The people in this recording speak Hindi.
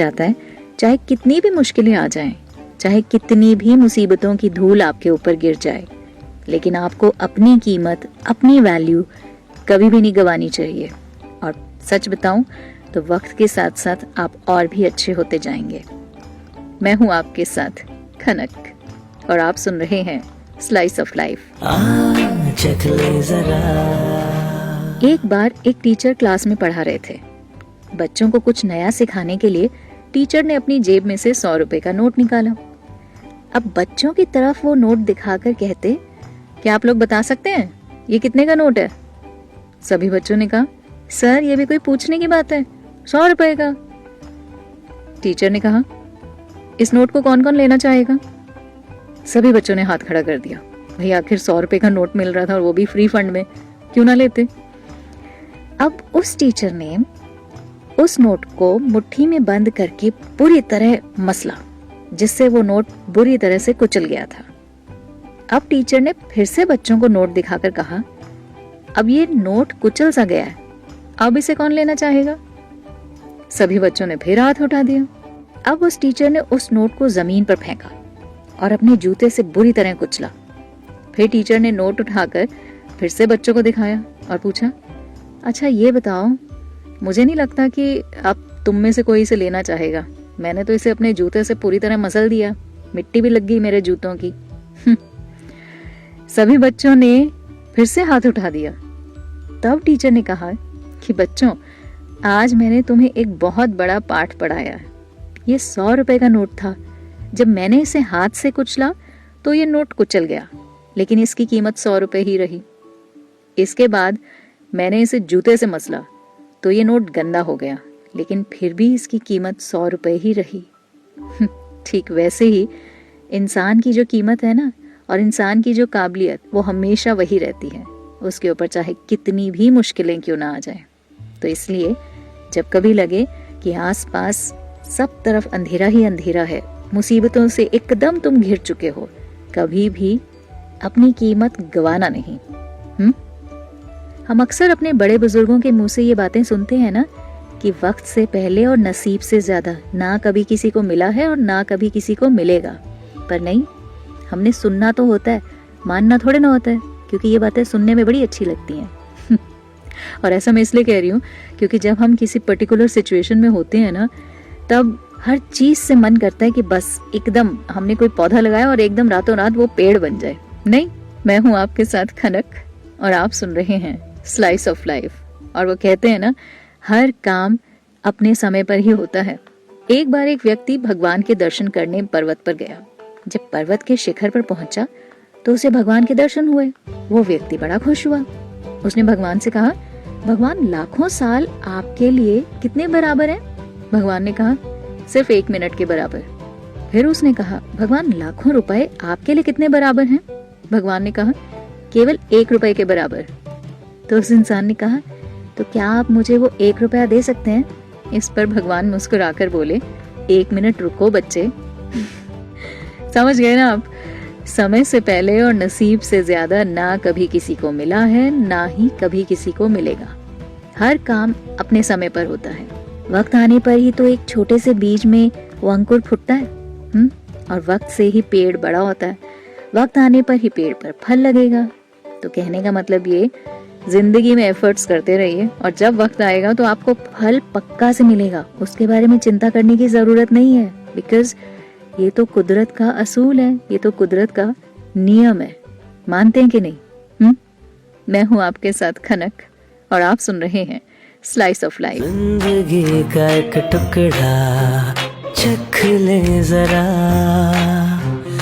जाता है, चाहे कितनी भी मुश्किलें आ जाएं, चाहे कितनी भी मुसीबतों की धूल आपके ऊपर गिर जाए, लेकिन आपको अपनी कीमत, अपनी वैल्यू कभी भी नहीं गंवानी चाहिए। और सच बताऊं तो वक्त के साथ साथ आप और भी अच्छे होते जाएंगे। मैं हूं आपके साथ खनक और आप सुन रहे हैं स्लाइस ऑफ लाइफ। एक बार एक टीचर क्लास में पढ़ा रहे थे। बच्चों को कुछ नया सिखाने के लिए टीचर ने अपनी जेब में से 100 रुपए का नोट निकाला। अब बच्चों की तरफ वो नोट दिखाकर कहते, क्या आप लोग बता सकते हैं ये कितने का नोट है? सभी बच्चों ने कहा, सर ये भी कोई पूछने की बात है, 100 रुपए का। टीचर ने कहा, इस नोट को कौन कौन लेना चाहेगा? सभी बच्चों ने हाथ खड़ा कर दिया। भाई आखिर 100 रुपए का नोट मिल रहा था और वो भी फ्री फंड में, क्यों ना लेते। अब उस टीचर ने उस नोट को मुट्ठी में बंद करके पूरी तरह मसला, जिससे वो नोट बुरी तरह से कुचल गया था। अब टीचर ने फिर से बच्चों को नोट दिखाकर कहा, अब ये नोट कुचल सा गया है, अब इसे कौन लेना चाहेगा? सभी बच्चों ने फिर हाथ उठा दिया। अब उस टीचर ने उस नोट को जमीन पर फेंका और अपने जूते से बुरी तरह कुचला। फिर टीचर ने नोट उठाकर फिर से बच्चों को दिखाया और पूछा, अच्छा ये बताओ, मुझे नहीं लगता कि अब तुम में से कोई इसे लेना चाहेगा। मैंने तो इसे अपने जूते से पूरी तरह मसल दिया, मिट्टी भी लग गई मेरे जूतों की। सभी बच्चों ने फिर से हाथ उठा दिया। तब टीचर ने कहा कि बच्चों, आज मैंने तुम्हें एक बहुत बड़ा पाठ पढ़ाया है। ये 100 रुपए का नोट था। जब मैंने इसे हाथ से कुचला तो ये नोट कुचल गया, लेकिन इसकी कीमत 100 रुपए ही रही। इसके बाद मैंने इसे जूते से मसला तो ये नोट गंदा हो गया, लेकिन फिर भी इसकी कीमत 100 रुपए ही रही। ठीक वैसे ही इंसान की जो कीमत है ना, और इंसान की जो काबिलियत, वो हमेशा वही रहती है, उसके ऊपर चाहे कितनी भी मुश्किलें क्यों ना आ जाए। तो इसलिए जब कभी लगे कि आसपास सब तरफ अंधेरा ही अंधेरा है, मुसीबतों से एकदम तुम घिर चुके हो, कभी भी अपनी कीमत गंवाना नहीं। हम अक्सर अपने बड़े बुजुर्गों के मुंह से ये बातें सुनते हैं ना, कि वक्त से पहले और नसीब से ज्यादा ना कभी किसी को मिला है और ना कभी किसी को मिलेगा। पर नहीं, हमने सुनना तो होता है, मानना थोड़े ना होता है, क्योंकि ये बातें सुनने में बड़ी अच्छी लगती हैं। और ऐसा मैं इसलिए कह रही हूँ क्योंकि जब हम किसी पर्टिकुलर सिचुएशन में होते हैं ना, तब हर चीज से मन करता है कि बस एकदम हमने कोई पौधा लगाया और एकदम रातों रात वो पेड़ बन जाए। नहीं, मैं हूँ आपके साथ खनक और आप सुन रहे हैं स्लाइस ऑफ लाइफ। और वो कहते हैं ना, हर काम अपने समय पर ही होता है। एक बार एक व्यक्ति भगवान के दर्शन करने पर्वत पर गया। जब पर्वत के शिखर पर पहुंचा तो उसे भगवान के दर्शन हुए। वो व्यक्ति बड़ा खुश हुआ। उसने भगवान से कहा, भगवान लाखों साल आपके लिए कितने बराबर हैं? भगवान ने कहा, सिर्फ 1 मिनट के बराबर। फिर उसने कहा, भगवान लाखों रुपए आपके लिए कितने बराबर हैं? भगवान ने कहा, केवल 1 रुपए के बराबर। तो उस इंसान ने कहा, तो क्या आप मुझे वो 1 रुपया दे सकते हैं? इस पर भगवान मुस्कुराकर बोले, 1 मिनट रुको बच्चे। समझ गए ना आप? समय से पहले और नसीब से ज्यादा ना कभी किसी को मिला है, ना ही कभी किसी को मिलेगा। हर काम अपने समय पर होता है। वक्त आने पर ही तो एक छोटे से बीज में वो अंकुर फूटता है, और वक्त से ही पेड़ बड़ा होता है। वक्त आने पर ही पेड़ पर फल लगेगा। तो कहने का मतलब ये, जिंदगी में एफर्ट्स करते रहिए और जब वक्त आएगा तो आपको फल पक्का से मिलेगा। उसके बारे में चिंता करने की जरूरत नहीं है, बिकॉज ये तो कुदरत का असूल है, ये तो कुदरत का नियम है। मानते हैं कि नहीं? मैं हूँ आपके साथ खनक और आप सुन रहे हैं स्लाइस ऑफ लाइफ। जिंदगी का एक टुकड़ा चख ले जरा।